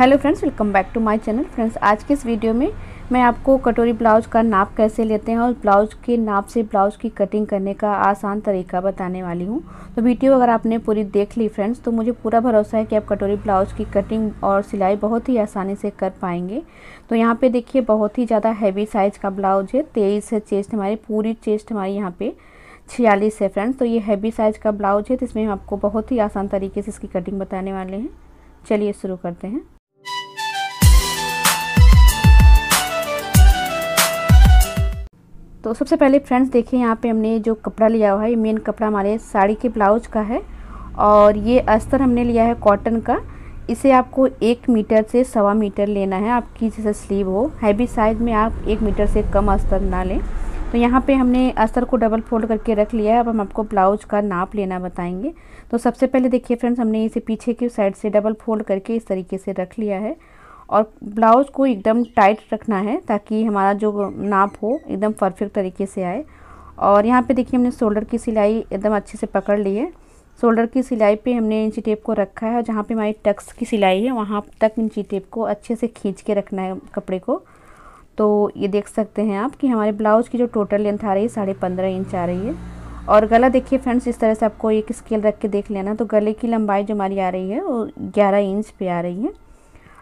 Hello friends, welcome back to my channel. Friends, आज के इस वीडियो में मैं आपको कटोरी ब्लाउज का नाप कैसे लेते हैं और ब्लाउज के नाप से ब्लाउज की कटिंग करने का आसान तरीका बताने वाली हूं। तो वीडियो अगर आपने पूरी देख ली फ्रेंड्स, तो मुझे पूरा भरोसा है कि आप कटोरी ब्लाउज की कटिंग और सिलाई बहुत ही आसानी से कर पाएंगे। तो यहाँ पे देखिए, बहुत ही ज़्यादा हैवी साइज़ का ब्लाउज है। 23 है चेस्ट हमारी, पूरी चेस्ट हमारी यहाँ पे 46 है फ्रेंड्स। तो ये हैवी साइज़ का ब्लाउज है, तो इसमें हम आपको बहुत ही आसान तरीके से इसकी कटिंग बताने वाले हैं। चलिए शुरू करते हैं। तो सबसे पहले फ्रेंड्स देखिए, यहाँ पे हमने जो कपड़ा लिया हुआ है, ये मेन कपड़ा हमारे साड़ी के ब्लाउज का है और ये अस्तर हमने लिया है कॉटन का। इसे आपको 1 मीटर से 1.25 मीटर लेना है। आपकी जैसे स्लीव हो, हैवी साइज में आप 1 मीटर से कम अस्तर ना लें। तो यहाँ पे हमने अस्तर को डबल फोल्ड करके रख लिया है। अब हम आपको ब्लाउज का नाप लेना बताएंगे। तो सबसे पहले देखिए फ्रेंड्स, हमने इसे पीछे की साइड से डबल फोल्ड करके इस तरीके से रख लिया है और ब्लाउज को एकदम टाइट रखना है ताकि हमारा जो नाप हो एकदम परफेक्ट तरीके से आए। और यहाँ पे देखिए, हमने शोल्डर की सिलाई एकदम अच्छे से पकड़ ली है। शोल्डर की सिलाई पे हमने इंची टेप को रखा है और जहाँ पे हमारी टक्स की सिलाई है वहाँ तक इंची टेप को अच्छे से खींच के रखना है कपड़े को। तो ये देख सकते हैं आप कि हमारे ब्लाउज की जो टोटल लेंथ आ रही है 15.5 इंच आ रही है। और गला देखिए फ्रेंड्स, इस तरह से आपको एक स्केल रख के देख लेना। तो गले की लंबाई जो हमारी आ रही है वो 11 इंच पे आ रही है।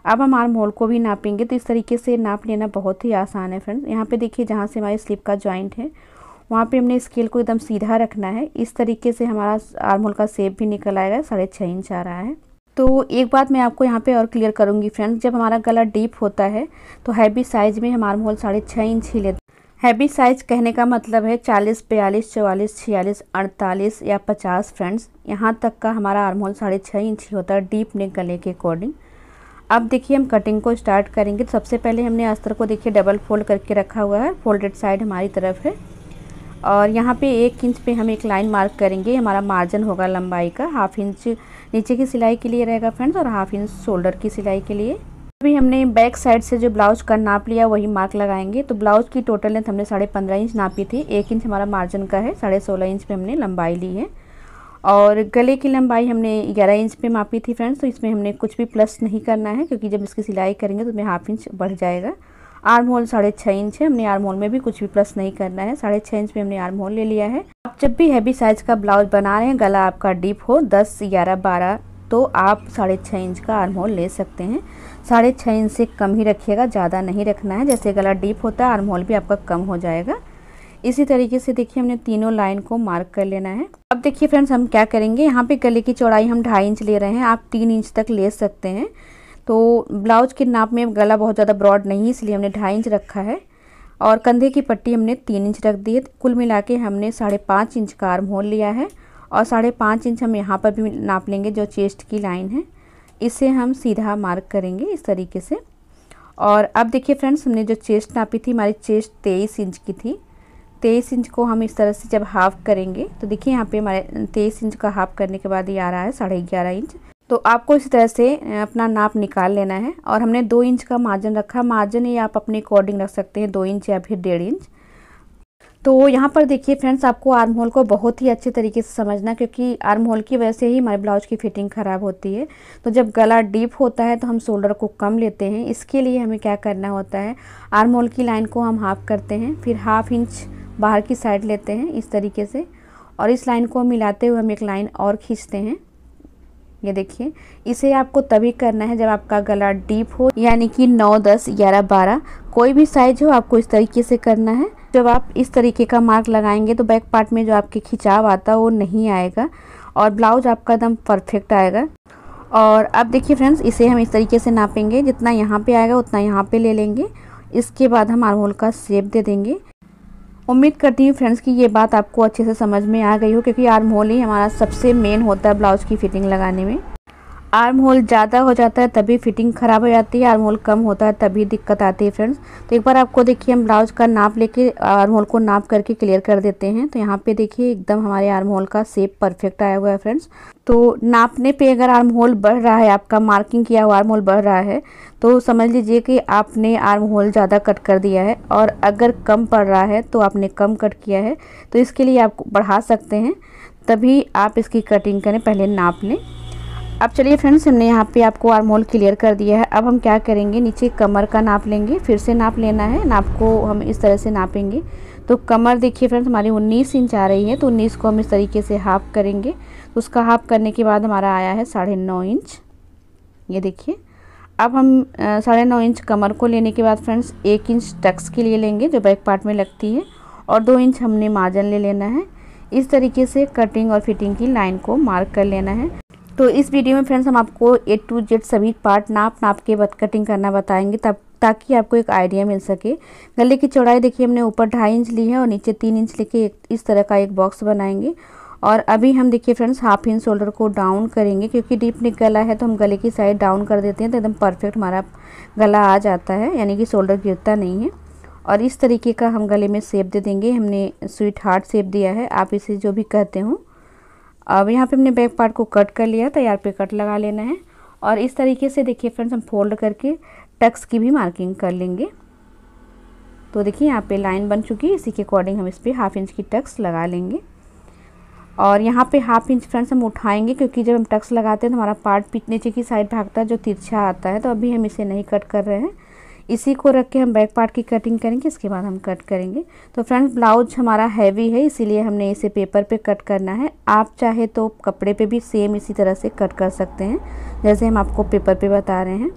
अब हम आर्म होल को भी नापेंगे। तो इस तरीके से नाप लेना बहुत ही आसान है फ्रेंड्स। यहाँ पे देखिए, जहाँ से हमारी स्लीव का जॉइंट है वहाँ पे हमने स्केल को एकदम सीधा रखना है। इस तरीके से हमारा आर्म होल का शेप भी निकल आएगा। 6.5 इंच आ रहा है। तो एक बात मैं आपको यहाँ पे और क्लियर करूँगी फ्रेंड्स, जब हमारा गला डीप होता है तो हैवी साइज़ में हम आर्म होल 6.5 इंच ही लेते हैं। हैवी साइज़ कहने का मतलब है 40, 42, 44, 46, 48 या 50 फ्रेंड्स, यहाँ तक का हमारा आर्म होल 6.5 इंच ही होता है डीप नेक गले के अकॉर्डिंग। अब देखिए, हम कटिंग को स्टार्ट करेंगे। तो सबसे पहले हमने अस्तर को देखिए डबल फोल्ड करके रखा हुआ है। फोल्डेड साइड हमारी तरफ है और यहाँ पे 1 इंच पे हम एक लाइन मार्क करेंगे। हमारा मार्जिन होगा लंबाई का। 1/2 इंच नीचे की सिलाई के लिए रहेगा फ्रेंड्स और 1/2 इंच शोल्डर की सिलाई के लिए। अभी हमने बैक साइड से जो ब्लाउज का नाप लिया वही मार्क लगाएंगे। तो ब्लाउज की टोटल लेंथ हमने 15.5 इंच नापी थी। 1 इंच हमारा मार्जिन का है। 16.5 इंच पे हमने लंबाई ली है और गले की लंबाई हमने 11 इंच पे मापी थी फ्रेंड्स। तो इसमें हमने कुछ भी प्लस नहीं करना है क्योंकि जब इसकी सिलाई करेंगे तो इसमें 1/2 इंच बढ़ जाएगा। आर्म होल 6.5 इंच है। हमने आर्म होल में भी कुछ भी प्लस नहीं करना है। 6.5 इंच पे हमने आर्म होल ले लिया है। आप जब भी हैवी साइज का ब्लाउज बना रहे हैं, गला आपका डीप हो 10, 11, 12, तो आप 6.5 इंच का आर्म होल ले सकते हैं। 6.5 इंच से कम ही रखिएगा, ज़्यादा नहीं रखना है। जैसे गला डीप होता है, आर्म होल भी आपका कम हो जाएगा। इसी तरीके से देखिए, हमने तीनों लाइन को मार्क कर लेना है। अब देखिए फ्रेंड्स, हम क्या करेंगे, यहाँ पे गले की चौड़ाई हम 2.5 इंच ले रहे हैं। आप 3 इंच तक ले सकते हैं। तो ब्लाउज के नाप में गला बहुत ज़्यादा ब्रॉड नहीं है, इसलिए हमने 2.5 इंच रखा है और कंधे की पट्टी हमने 3 इंच रख दी है। कुल मिला के हमने 5.5 इंच का आर्म होल लिया है और 5.5 इंच हम यहाँ पर भी नाप लेंगे। जो चेस्ट की लाइन है इसे हम सीधा मार्क करेंगे इस तरीके से। और अब देखिए फ्रेंड्स, हमने जो चेस्ट नापी थी, हमारी चेस्ट 23 इंच की थी। 23 इंच को हम इस तरह से जब हाफ करेंगे तो देखिए, यहाँ पे हमारे 23 इंच का हाफ करने के बाद ये आ रहा है 11.5 इंच। तो आपको इस तरह से अपना नाप निकाल लेना है। और हमने 2 इंच का मार्जिन रखा। मार्जिन ये आप अपने अकॉर्डिंग रख सकते हैं, 2 इंच या फिर 1.5 इंच। तो यहाँ पर देखिए फ्रेंड्स, आपको आर्म होल को बहुत ही अच्छे तरीके से समझना, क्योंकि आर्म होल की वजह से ही हमारे ब्लाउज की फिटिंग ख़राब होती है। तो जब गला डीप होता है तो हम शोल्डर को कम लेते हैं। इसके लिए हमें क्या करना होता है, आर्म होल की लाइन को हम हाफ करते हैं, फिर 1/2 इंच बाहर की साइड लेते हैं इस तरीके से और इस लाइन को मिलाते हुए हम एक लाइन और खींचते हैं। ये देखिए, इसे आपको तभी करना है जब आपका गला डीप हो, यानी कि 9, 10, 11, 12 कोई भी साइज हो, आपको इस तरीके से करना है। जब आप इस तरीके का मार्क लगाएंगे तो बैक पार्ट में जो आपके खिंचाव आता है वो नहीं आएगा और ब्लाउज आपका एकदम परफेक्ट आएगा। और अब देखिए फ्रेंड्स, इसे हम इस तरीके से नापेंगे, जितना यहाँ पे आएगा उतना यहाँ पे ले लेंगे। इसके बाद हम आर्म होल का शेप दे देंगे। उम्मीद करती हूँ फ्रेंड्स कि ये बात आपको अच्छे से समझ में आ गई हो, क्योंकि आर्म होल ही हमारा सबसे मेन होता है ब्लाउज की फिटिंग लगाने में। आर्म होल ज़्यादा हो जाता है तभी फिटिंग ख़राब हो जाती है, आर्म होल कम होता है तभी दिक्कत आती है फ्रेंड्स। तो एक बार आपको देखिए, हम ब्लाउज का नाप लेके आर्म होल को नाप करके क्लियर कर देते हैं। तो यहाँ पे देखिए, एकदम हमारे आर्म होल का शेप परफेक्ट आया हुआ है फ्रेंड्स। तो नापने पे अगर आर्म होल बढ़ रहा है, आपका मार्किंग किया हुआ आर्म होल बढ़ रहा है, तो समझ लीजिए कि आपने आर्म होल ज़्यादा कट कर दिया है। और अगर कम पड़ रहा है तो आपने कम कट किया है। तो इसके लिए आप बढ़ा सकते हैं, तभी आप इसकी कटिंग करें, पहले नाप लें। अब चलिए फ्रेंड्स, हमने यहाँ पे आपको आर्म होल क्लियर कर दिया है। अब हम क्या करेंगे, नीचे कमर का नाप लेंगे, फिर से नाप लेना है। नाप को हम इस तरह से नापेंगे। तो कमर देखिए फ्रेंड्स हमारी 19 इंच आ रही है, तो 19 को हम इस तरीके से हाफ करेंगे। तो उसका हाफ करने के बाद हमारा आया है 9.5 इंच। ये देखिए, अब हम 9.5 इंच कमर को लेने के बाद फ्रेंड्स 1 इंच टक्स के लिए लेंगे जो बैक पार्ट में लगती है, और 2 इंच हमने मार्जिन ले लेना है। इस तरीके से कटिंग और फिटिंग की लाइन को मार्क कर लेना है। तो इस वीडियो में फ्रेंड्स हम आपको A to Z सभी पार्ट नाप के बाद कटिंग करना बताएंगे, तब ताकि आपको एक आइडिया मिल सके। गले की चौड़ाई देखिए हमने ऊपर 2.5 इंच ली है और नीचे 3 इंच लेके इस तरह का एक बॉक्स बनाएंगे। और अभी हम देखिए फ्रेंड्स 1/2 इंच शोल्डर को डाउन करेंगे, क्योंकि डीप नेक गला है तो हम गले की साइड डाउन कर देते हैं तो एकदम परफेक्ट हमारा गला आ जाता है, यानी कि शोल्डर गिरता नहीं है। और इस तरीके का हम गले में शेप दे देंगे। हमने स्वीट हार्ट शेप दिया है, आप इसे जो भी कहते हो। अब यहाँ पे हमने बैक पार्ट को कट कर लिया, तैयार पे कट लगा लेना है। और इस तरीके से देखिए फ्रेंड्स हम फोल्ड करके टक्स की भी मार्किंग कर लेंगे। तो देखिए यहाँ पे लाइन बन चुकी है, इसी के अकॉर्डिंग हम इस पर 1/2 इंच की टक्स लगा लेंगे। और यहाँ पे 1/2 इंच फ्रेंड्स हम उठाएंगे, क्योंकि जब हम टक्स लगाते हैं तो हमारा पार्ट नीचे की साइड भागता है जो तिरछा आता है, तो अभी हम इसे नहीं कट कर रहे हैं। इसी को रख के हम बैक पार्ट की कटिंग करेंगे, इसके बाद हम कट करेंगे। तो फ्रेंड्स ब्लाउज हमारा हैवी है, इसीलिए हमने इसे पेपर पे कट करना है। आप चाहे तो कपड़े पे भी सेम इसी तरह से कट कर सकते हैं, जैसे हम आपको पेपर पे बता रहे हैं।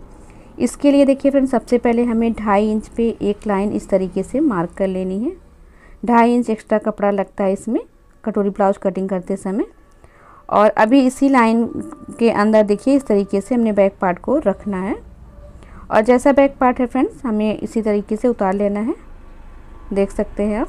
इसके लिए देखिए फ्रेंड्स सबसे पहले हमें 2.5 इंच पे एक लाइन इस तरीके से मार्क कर लेनी है। 2.5 इंच एक्स्ट्रा कपड़ा लगता है इसमें कटोरी ब्लाउज कटिंग करते समय। और अभी इसी लाइन के अंदर देखिए इस तरीके से हमने बैक पार्ट को रखना है। और जैसा बैक पार्ट है फ्रेंड्स हमें इसी तरीके से उतार लेना है, देख सकते हैं आप।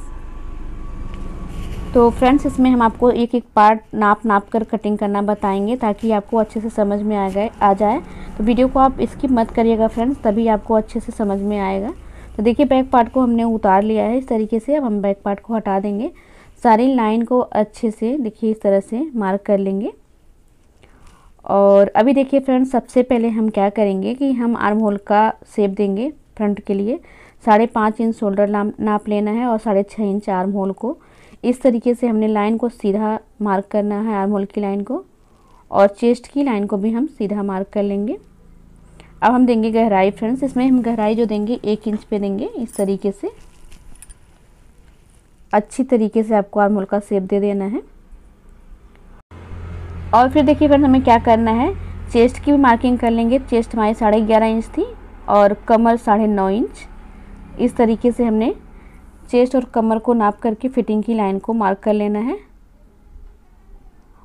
तो फ्रेंड्स इसमें हम आपको एक एक पार्ट नाप कर कटिंग करना बताएंगे, ताकि आपको अच्छे से समझ में आ जाए। तो वीडियो को आप स्किप मत करिएगा फ्रेंड्स, तभी आपको अच्छे से समझ में आएगा। तो देखिए बैक पार्ट को हमने उतार लिया है इस तरीके से। अब हम बैक पार्ट को हटा देंगे, सारी लाइन को अच्छे से देखिए इस तरह से मार्क कर लेंगे। और अभी देखिए फ्रेंड्स सबसे पहले हम क्या करेंगे कि हम आर्म होल का शेप देंगे। फ्रंट के लिए 5.5 इंच शोल्डर नाप लेना है और 6.5 इंच आर्म होल को। इस तरीके से हमने लाइन को सीधा मार्क करना है, आर्म होल की लाइन को, और चेस्ट की लाइन को भी हम सीधा मार्क कर लेंगे। अब हम देंगे गहराई फ्रेंड्स, इसमें हम गहराई जो देंगे 1 इंच पे देंगे। इस तरीके से अच्छी तरीके से आपको आर्म होल का शेप दे देना है। और फिर देखिए फ्रेंड्स हमें क्या करना है, चेस्ट की भी मार्किंग कर लेंगे। चेस्ट हमारी 11.5 इंच थी और कमर 9.5 इंच। इस तरीके से हमने चेस्ट और कमर को नाप करके फिटिंग की लाइन को मार्क कर लेना है।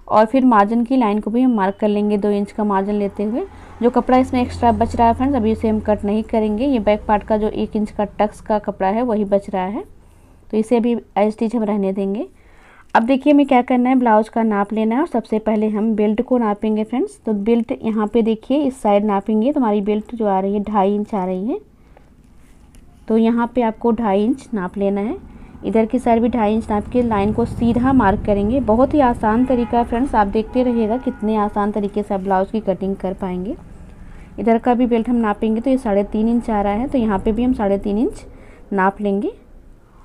और फिर मार्जिन की लाइन को भी हम मार्क कर लेंगे 2 इंच का मार्जिन लेते हुए। जो कपड़ा इसमें एक्स्ट्रा बच रहा है फ्रेंड्स अभी इसे हम कट नहीं करेंगे। ये बैक पार्ट का जो 1 इंच का टक्स का कपड़ा है वही बच रहा है, तो इसे भी एज स्टिच हम रहने देंगे। अब देखिए हमें क्या करना है, ब्लाउज का नाप लेना है। और सबसे पहले हम बेल्ट को नापेंगे फ्रेंड्स। तो बेल्ट यहाँ पे देखिए इस साइड नापेंगे, तो हमारी बेल्ट जो आ रही है 2.5 इंच आ रही है। तो यहाँ पे आपको 2.5 इंच नाप लेना है। इधर की साइड भी 2.5 इंच नाप के लाइन को सीधा मार्क करेंगे। बहुत ही आसान तरीका है फ्रेंड्स, आप देखते रहिएगा कितने आसान तरीके से आप ब्लाउज की कटिंग कर पाएंगे। इधर का भी बेल्ट हम नापेंगे तो ये 3.5 इंच आ रहा है, तो यहाँ पे भी हम 3.5 इंच नाप लेंगे।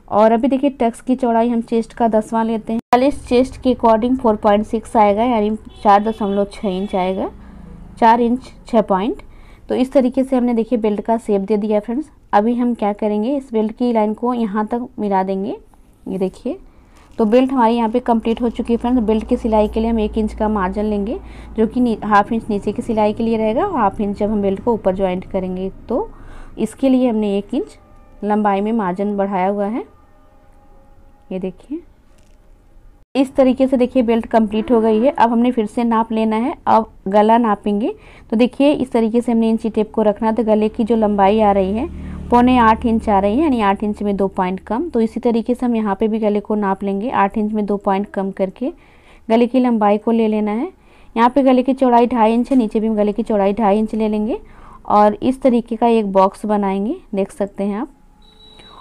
और अभी देखिए टक्स की चौड़ाई हम चेस्ट का 10वां लेते हैं। 40 चेस्ट के अकॉर्डिंग 4.6 आएगा, यानी 4.6 इंच आएगा, 4 इंच 6 पॉइंट। तो इस तरीके से हमने देखिए बेल्ट का शेप दे दिया फ्रेंड्स। अभी हम क्या करेंगे, इस बेल्ट की लाइन को यहाँ तक मिला देंगे। ये देखिए तो बेल्ट हमारी यहाँ पे कंप्लीट हो चुकी है फ्रेंड्स। बेल्ट की सिलाई के लिए हम 1 इंच का मार्जिन लेंगे, जो कि 1/2 इंच नीचे की सिलाई के लिए रहेगा और 1/2 इंच जब हम बेल्ट को ऊपर ज्वाइंट करेंगे। तो इसके लिए हमने 1 इंच लंबाई में मार्जिन बढ़ाया हुआ है। ये देखिए इस तरीके से देखिए बेल्ट कंप्लीट हो गई है। अब हमने फिर से नाप लेना है। अब गला नापेंगे, तो देखिए इस तरीके से हमने इंची टेप को रखना है। तो गले की जो लंबाई आ रही है 7.25 इंच आ रही है, यानी 8 इंच में 2 पॉइंट कम। तो इसी तरीके से हम यहाँ पे भी गले को नाप लेंगे। 8 इंच में 2 पॉइंट कम करके गले की लंबाई को ले लेना है। यहाँ पे गले की चौड़ाई 2.5 इंच है, नीचे भी हम गले की चौड़ाई 2.5 इंच ले लेंगे और इस तरीके का एक बॉक्स बनाएंगे, देख सकते हैं आप।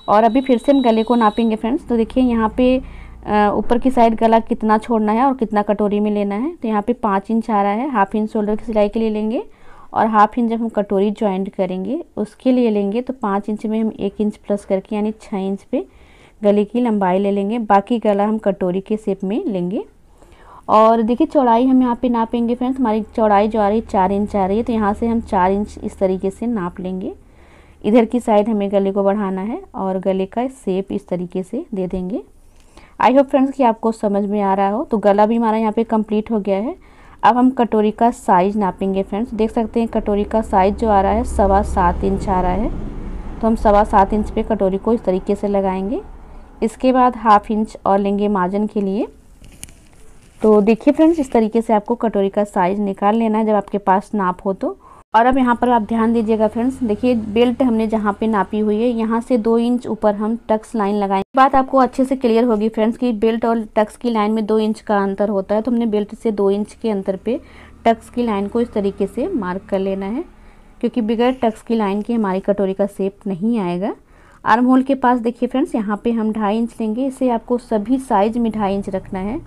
और अभी फिर से हम गले को नापेंगे फ्रेंड्स। तो देखिए यहाँ पे ऊपर की साइड गला कितना छोड़ना है और कितना कटोरी में लेना है। तो यहाँ पे 5 इंच आ रहा है, 1/2 इंच शोल्डर की सिलाई के लिए लेंगे और 1/2 इंच जब हम कटोरी ज्वाइंट करेंगे उसके लिए लेंगे। तो 5 इंच में हम 1 इंच प्लस करके यानी 6 इंच पे गले की लंबाई ले लेंगे। बाकी गला हम कटोरी के शेप में लेंगे। और देखिए चौड़ाई हम यहाँ पे नापेंगे फ्रेंड्स। हमारी चौड़ाई जो आ रही है 4 इंच आ रही है, तो यहाँ से हम 4 इंच इस तरीके से नाप लेंगे। इधर की साइड हमें गले को बढ़ाना है और गले का शेप इस तरीके से दे देंगे। आई होप फ्रेंड्स कि आपको समझ में आ रहा हो। तो गला भी हमारा यहाँ पे कंप्लीट हो गया है। अब हम कटोरी का साइज़ नापेंगे फ्रेंड्स। देख सकते हैं कटोरी का साइज़ जो आ रहा है 7.25 इंच आ रहा है। तो हम 7.25 इंच पे कटोरी को इस तरीके से लगाएंगे। इसके बाद 1/2 इंच और लेंगे मार्जिन के लिए। तो देखिए फ्रेंड्स, इस तरीके से आपको कटोरी का साइज़ निकाल लेना है जब आपके पास नाप हो तो। और अब यहाँ पर आप ध्यान दीजिएगा फ्रेंड्स, देखिए बेल्ट हमने जहाँ पे नापी हुई है यहाँ से 2 इंच ऊपर हम टक्स लाइन लगाएंगे। बात आपको अच्छे से क्लियर होगी फ्रेंड्स कि बेल्ट और टक्स की लाइन में 2 इंच का अंतर होता है। तो हमने बेल्ट से 2 इंच के अंतर पे टक्स की लाइन को इस तरीके से मार्क कर लेना है, क्योंकि बगैर टक्स की लाइन के हमारी कटोरी का शेप नहीं आएगा। आर्म होल के पास देखिए फ्रेंड्स, यहाँ पे हम 2.5 इंच लेंगे। इसे आपको सभी साइज में 2.5 इंच रखना है।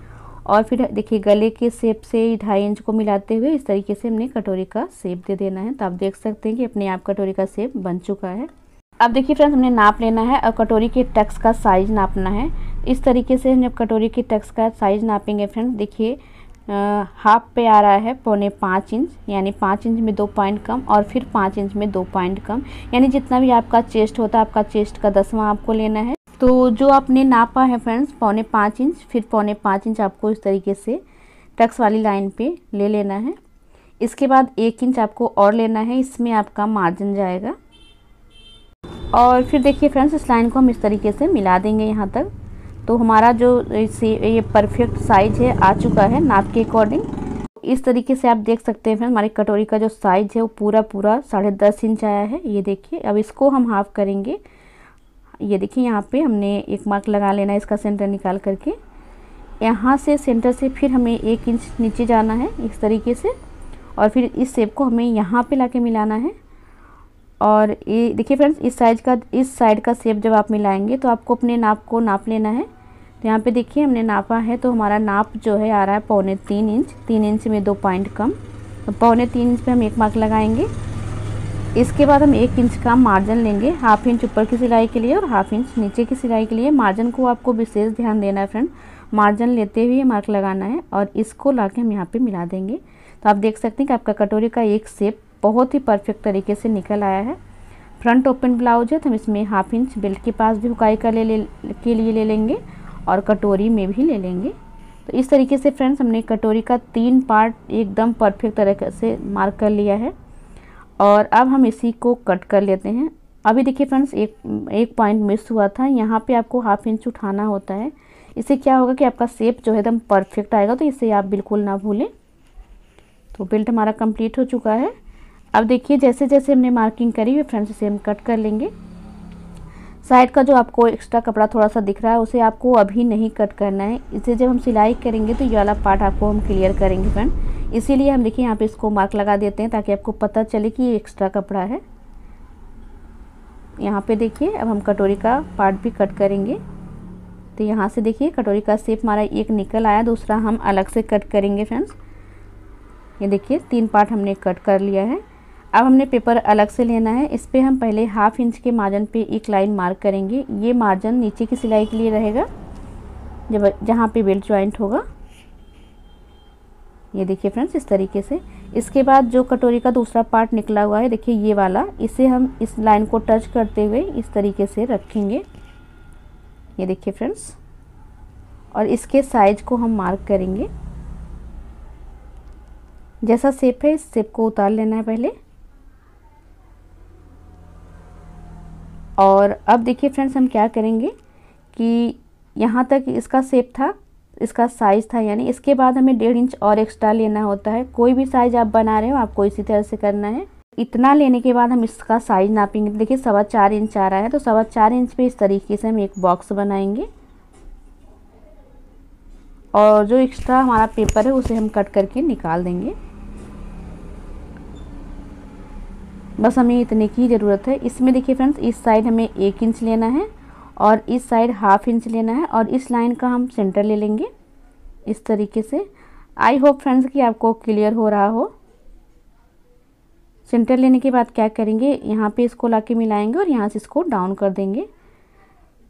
और फिर देखिए गले के शेप से 2.5 इंच को मिलाते हुए इस तरीके से हमने कटोरी का शेप दे देना है। तो आप देख सकते हैं कि अपने आप कटोरी का शेप बन चुका है। अब देखिए फ्रेंड्स, हमने नाप लेना है और कटोरी के टक्स का साइज़ नापना है। इस तरीके से हम जब कटोरी के टक्स का साइज़ नापेंगे फ्रेंड्स, देखिए हाफ पे आ रहा है 4.25 इंच, यानी 5 इंच में 2 पॉइंट कम और फिर 5 इंच में 2 पॉइंट कम, यानी जितना भी आपका चेस्ट होता है आपका चेस्ट का 10वां आपको लेना है। तो जो आपने नापा है फ्रेंड्स 4.25 इंच, फिर 4.25 इंच आपको इस तरीके से टक्स वाली लाइन पे ले लेना है। इसके बाद 1 इंच आपको और लेना है, इसमें आपका मार्जिन जाएगा। और फिर देखिए फ्रेंड्स, इस लाइन को हम इस तरीके से मिला देंगे यहाँ तक। तो हमारा जो ये परफेक्ट साइज है आ चुका है नाप के अकॉर्डिंग। इस तरीके से आप देख सकते हैं फ्रेंड्स, हमारी कटोरी का जो साइज है वो पूरा 10.5 इंच आया है। ये देखिए, अब इसको हम हाफ करेंगे। ये देखिए यहाँ पे हमने एक मार्क लगा लेना है इसका सेंटर निकाल करके। यहाँ से सेंटर से फिर हमें 1 इंच नीचे जाना है इस तरीके से, और फिर इस शेप को हमें यहाँ पे लाके मिलाना है। और ये देखिए फ्रेंड्स, इस साइड का शेप जब आप मिलाएंगे तो आपको अपने नाप को नाप लेना है। तो यहाँ पे देखिए हमने नापा है, तो हमारा नाप जो है आ रहा है 3.25 इंच। 3 इंच में 2 पॉइंट कम, तो 3.25 इंच पे हम एक मार्क लगाएंगे। इसके बाद हम 1 इंच का मार्जिन लेंगे, 1/2 इंच ऊपर की सिलाई के लिए और 1/2 इंच नीचे की सिलाई के लिए। मार्जिन को आपको विशेष ध्यान देना है फ्रेंड, मार्जिन लेते हुए मार्क लगाना है और इसको लाके हम यहाँ पे मिला देंगे। तो आप देख सकते हैं कि आपका कटोरी का एक शेप बहुत ही परफेक्ट तरीके से निकल आया है। फ्रंट ओपन ब्लाउज है, तो हम इसमें 1/2 इंच बेल्ट के पास भी हुकाई का के लिए ले लेंगे और कटोरी में भी ले लेंगे। तो इस तरीके से फ्रेंड्स हमने कटोरी का 3 पार्ट एकदम परफेक्ट तरीके से मार्क कर लिया है। और अब हम इसी को कट कर लेते हैं। अभी देखिए फ्रेंड्स, एक पॉइंट मिस हुआ था, यहाँ पे आपको 1/2 इंच उठाना होता है। इससे क्या होगा कि आपका शेप जो है एकदम परफेक्ट आएगा, तो इसे आप बिल्कुल ना भूलें। तो बेल्ट हमारा कंप्लीट हो चुका है। अब देखिए जैसे जैसे हमने मार्किंग करी है फ्रेंड्स, इसे हम कट कर लेंगे। साइड का जो आपको एक्स्ट्रा कपड़ा थोड़ा सा दिख रहा है उसे आपको अभी नहीं कट करना है। इसे जब हम सिलाई करेंगे तो ये वाला पार्ट आपको हम क्लियर करेंगे फ्रेंड। इसीलिए हम देखिए यहाँ पे इसको मार्क लगा देते हैं ताकि आपको पता चले कि ये एक्स्ट्रा कपड़ा है। यहाँ पे देखिए अब हम कटोरी का पार्ट भी कट करेंगे। तो यहाँ से देखिए कटोरी का शेप हमारा एक निकल आया, दूसरा हम अलग से कट करेंगे फ्रेंड्स। ये देखिए 3 पार्ट हमने कट कर लिया है। अब हमने पेपर अलग से लेना है। इस पे हम पहले 1/2 इंच के मार्जिन पे एक लाइन मार्क करेंगे। ये मार्जिन नीचे की सिलाई के लिए रहेगा, जहाँ पे बेल्ट जॉइंट होगा। ये देखिए फ्रेंड्स इस तरीके से। इसके बाद जो कटोरी का दूसरा पार्ट निकला हुआ है देखिए ये वाला, इसे हम इस लाइन को टच करते हुए इस तरीके से रखेंगे। ये देखिए फ्रेंड्स, और इसके साइज को हम मार्क करेंगे। जैसा शेप है इस शेप को उतार लेना है पहले। और अब देखिए फ्रेंड्स हम क्या करेंगे कि यहाँ तक इसका शेप था, इसका साइज़ था, यानी इसके बाद हमें 1.5 इंच और एक्स्ट्रा लेना होता है। कोई भी साइज़ आप बना रहे हो आपको इसी तरह से करना है। इतना लेने के बाद हम इसका साइज़ नापेंगे। देखिए 4.25 इंच आ रहा है, तो 4.25 इंच पे इस तरीके से हम एक बॉक्स बनाएंगे और जो एक्स्ट्रा हमारा पेपर है उसे हम कट करके निकाल देंगे। बस हमें इतने की ज़रूरत है। इसमें देखिए फ्रेंड्स इस साइड हमें 1 इंच लेना है और इस साइड 1/2 इंच लेना है और इस लाइन का हम सेंटर ले लेंगे इस तरीके से। आई होप फ्रेंड्स कि आपको क्लियर हो रहा हो। सेंटर लेने के बाद क्या करेंगे, यहाँ पे इसको लाके मिलाएंगे और यहाँ से इसको डाउन कर देंगे।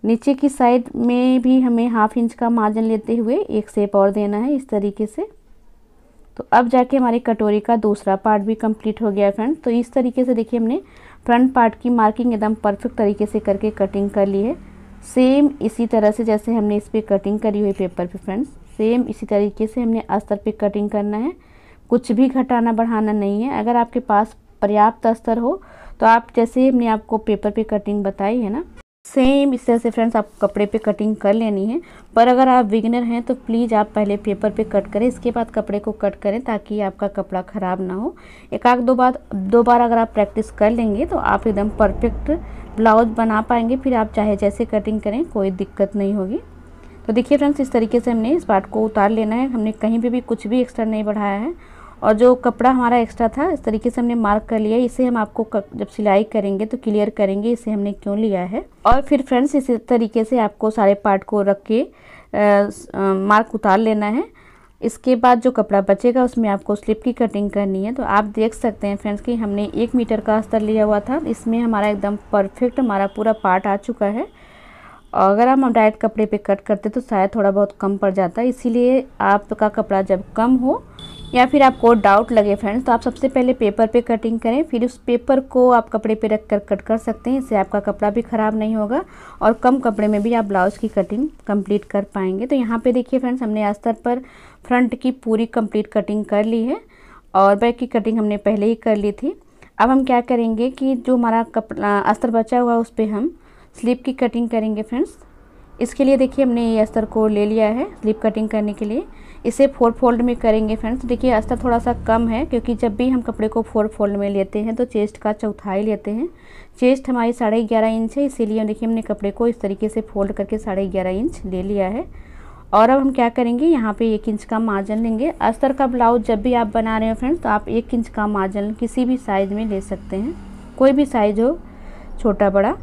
नीचे की साइड में भी हमें 1/2 इंच का मार्जिन लेते हुए एक शेप और देना है इस तरीके से। तो अब जाके हमारी कटोरी का दूसरा पार्ट भी कंप्लीट हो गया है फ्रेंड्स। तो इस तरीके से देखिए हमने फ्रंट पार्ट की मार्किंग एकदम परफेक्ट तरीके से करके कटिंग कर ली है। सेम इसी तरह से जैसे हमने इस पे कटिंग करी हुई पेपर पे फ्रेंड्स, सेम इसी तरीके से हमने अस्तर पे कटिंग करना है। कुछ भी घटाना बढ़ाना नहीं है। अगर आपके पास पर्याप्त अस्तर हो तो आप जैसे हमने आपको पेपर पे कटिंग बताई है ना, सेम इस तरह से फ्रेंड्स आपको कपड़े पे कटिंग कर लेनी है। पर अगर आप बिगिनर हैं तो प्लीज़ आप पहले पेपर पे कट करें, इसके बाद कपड़े को कट करें ताकि आपका कपड़ा ख़राब ना हो। एक आध दो बार अगर आप प्रैक्टिस कर लेंगे तो आप एकदम परफेक्ट ब्लाउज बना पाएंगे। फिर आप चाहे जैसे कटिंग करें कोई दिक्कत नहीं होगी। तो देखिए फ्रेंड्स इस तरीके से हमने इस पार्ट को उतार लेना है। हमने कहीं पे भी कुछ भी एक्स्ट्रा नहीं बढ़ाया है और जो कपड़ा हमारा एक्स्ट्रा था इस तरीके से हमने मार्क कर लिया है। इसे हम आपको जब सिलाई करेंगे तो क्लियर करेंगे इसे हमने क्यों लिया है। और फिर फ्रेंड्स इसी तरीके से आपको सारे पार्ट को रख के मार्क उतार लेना है। इसके बाद जो कपड़ा बचेगा उसमें आपको स्लिप की कटिंग करनी है। तो आप देख सकते हैं फ्रेंड्स कि हमने 1 मीटर का अस्तर लिया हुआ था, इसमें हमारा एकदम परफेक्ट हमारा पूरा पार्ट आ चुका है। और अगर हम डायरेक्ट कपड़े पे कट करते तो शायद थोड़ा बहुत कम पड़ जाता है। इसीलिए आपका कपड़ा जब कम हो या फिर आपको डाउट लगे फ्रेंड्स तो आप सबसे पहले पेपर पे कटिंग करें, फिर उस पेपर को आप कपड़े पे रख कर कट कर सकते हैं। इससे आपका कपड़ा भी ख़राब नहीं होगा और कम कपड़े में भी आप ब्लाउज़ की कटिंग कंप्लीट कर पाएंगे। तो यहाँ पे देखिए फ्रेंड्स हमने अस्तर पर फ्रंट की पूरी कंप्लीट कटिंग कर ली है और बैक की कटिंग हमने पहले ही कर ली थी। अब हम क्या करेंगे कि जो हमारा कपड़ा अस्तर बचा हुआ है उस पर हम स्लिप की कटिंग करेंगे फ्रेंड्स। इसके लिए देखिए हमने ये अस्तर को ले लिया है स्लिप कटिंग करने के लिए। इसे 4 फोल्ड में करेंगे फ्रेंड्स। देखिए अस्तर थोड़ा सा कम है क्योंकि जब भी हम कपड़े को 4 फोल्ड में लेते हैं तो चेस्ट का चौथाई लेते हैं। चेस्ट हमारी 11.5 इंच है, इसीलिए देखिए हमने कपड़े को इस तरीके से फोल्ड करके 11.5 इंच ले लिया है। और अब हम क्या करेंगे, यहाँ पे 1 इंच का मार्जिन लेंगे। अस्तर का ब्लाउज जब भी आप बना रहे हो फ्रेंड्स तो आप 1 इंच का मार्जिन किसी भी साइज़ में ले सकते हैं, कोई भी साइज़ हो छोटा बड़ा,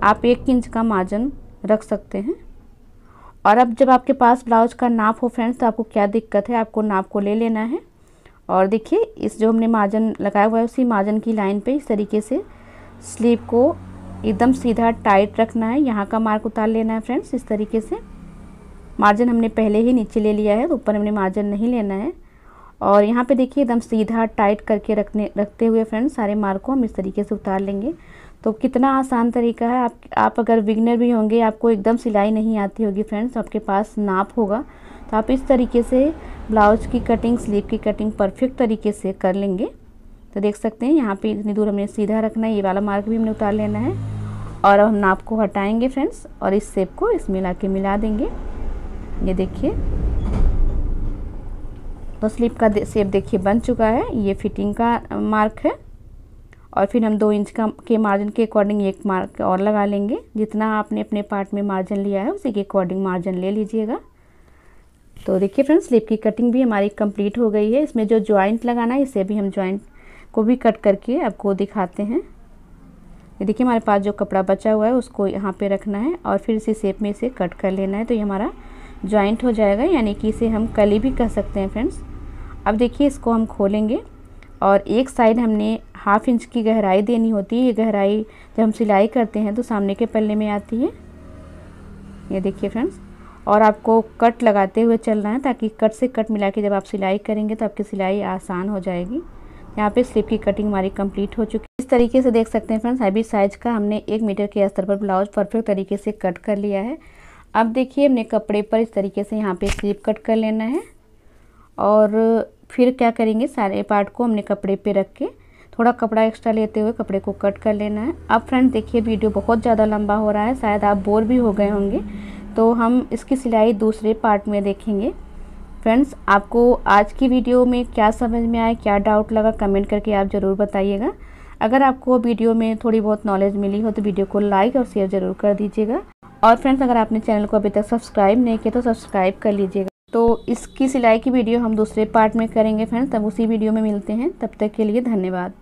आप 1 इंच का मार्जिन रख सकते हैं। और अब जब आपके पास ब्लाउज का नाप हो फ्रेंड्स तो आपको क्या दिक्कत है, आपको नाप को ले लेना है। और देखिए इस जो हमने मार्जिन लगाया हुआ है उसी मार्जिन की लाइन पे इस तरीके से स्लीव को एकदम सीधा टाइट रखना है। यहाँ का मार्क उतार लेना है फ्रेंड्स। इस तरीके से मार्जिन हमने पहले ही नीचे ले लिया है तो ऊपर हमने मार्जिन नहीं लेना है। और यहाँ पे देखिए एकदम सीधा टाइट करके रखते हुए फ्रेंड्स सारे मार्क को हम इस तरीके से उतार लेंगे। तो कितना आसान तरीका है। आप अगर बिगिनर भी होंगे, आपको एकदम सिलाई नहीं आती होगी फ्रेंड्स, आपके पास नाप होगा तो आप इस तरीके से ब्लाउज की कटिंग स्लीव की कटिंग परफेक्ट तरीके से कर लेंगे। तो देख सकते हैं यहाँ पे इतनी दूर हमने सीधा रखना है, ये वाला मार्क भी हमने उतार लेना है। और अब हम नाप को हटाएंगे फ्रेंड्स और इस शेप को इसमें मिला देंगे। ये देखिए तो स्लीव का शेप देखिए बन चुका है। ये फिटिंग का मार्क है और फिर हम 2 इंच के मार्जिन के अकॉर्डिंग एक मार्क और लगा लेंगे। जितना आपने अपने पार्ट में मार्जिन लिया है उसी के अकॉर्डिंग मार्जिन ले लीजिएगा। तो देखिए फ्रेंड्स स्लीव की कटिंग भी हमारी कंप्लीट हो गई है। इसमें जो जॉइंट लगाना है इसे भी हम जॉइंट को भी कट करके आपको दिखाते हैं। ये देखिए हमारे पास जो कपड़ा बचा हुआ है उसको यहाँ पे रखना है और फिर इसी शेप में इसे कट कर लेना है। तो ये हमारा जॉइंट हो जाएगा, यानी कि इसे हम कली भी कह सकते हैं फ्रेंड्स। अब देखिए इसको हम खोलेंगे और एक साइड हमने 1/2 इंच की गहराई देनी होती है। ये गहराई जब हम सिलाई करते हैं तो सामने के पल्ले में आती है। ये देखिए फ्रेंड्स, और आपको कट लगाते हुए चलना है ताकि कट से कट मिला के जब आप सिलाई करेंगे तो आपकी सिलाई आसान हो जाएगी। यहाँ पे स्लीव की कटिंग हमारी कंप्लीट हो चुकी है। इस तरीके से देख सकते हैं फ्रेंड्स हैवी साइज का हमने 1 मीटर के अस्तर पर ब्लाउज परफेक्ट तरीके से कट कर लिया है। अब देखिए हमने कपड़े पर इस तरीके से यहाँ पे स्लीव कट कर लेना है और फिर क्या करेंगे, सारे पार्ट को हमने कपड़े पे रख के थोड़ा कपड़ा एक्स्ट्रा लेते हुए कपड़े को कट कर लेना है। अब फ्रेंड्स देखिए वीडियो बहुत ज़्यादा लंबा हो रहा है, शायद आप बोर भी हो गए होंगे, तो हम इसकी सिलाई दूसरे पार्ट में देखेंगे। फ्रेंड्स आपको आज की वीडियो में क्या समझ में आया, क्या डाउट लगा, कमेंट करके आप ज़रूर बताइएगा। अगर आपको वीडियो में थोड़ी बहुत नॉलेज मिली हो तो वीडियो को लाइक और शेयर ज़रूर कर दीजिएगा। और फ्रेंड्स अगर आपने चैनल को अभी तक सब्सक्राइब नहीं किया तो सब्सक्राइब कर लीजिएगा। तो इसकी सिलाई की वीडियो हम दूसरे पार्ट में करेंगे फ्रेंड्स, तब उसी वीडियो में मिलते हैं। तब तक के लिए धन्यवाद।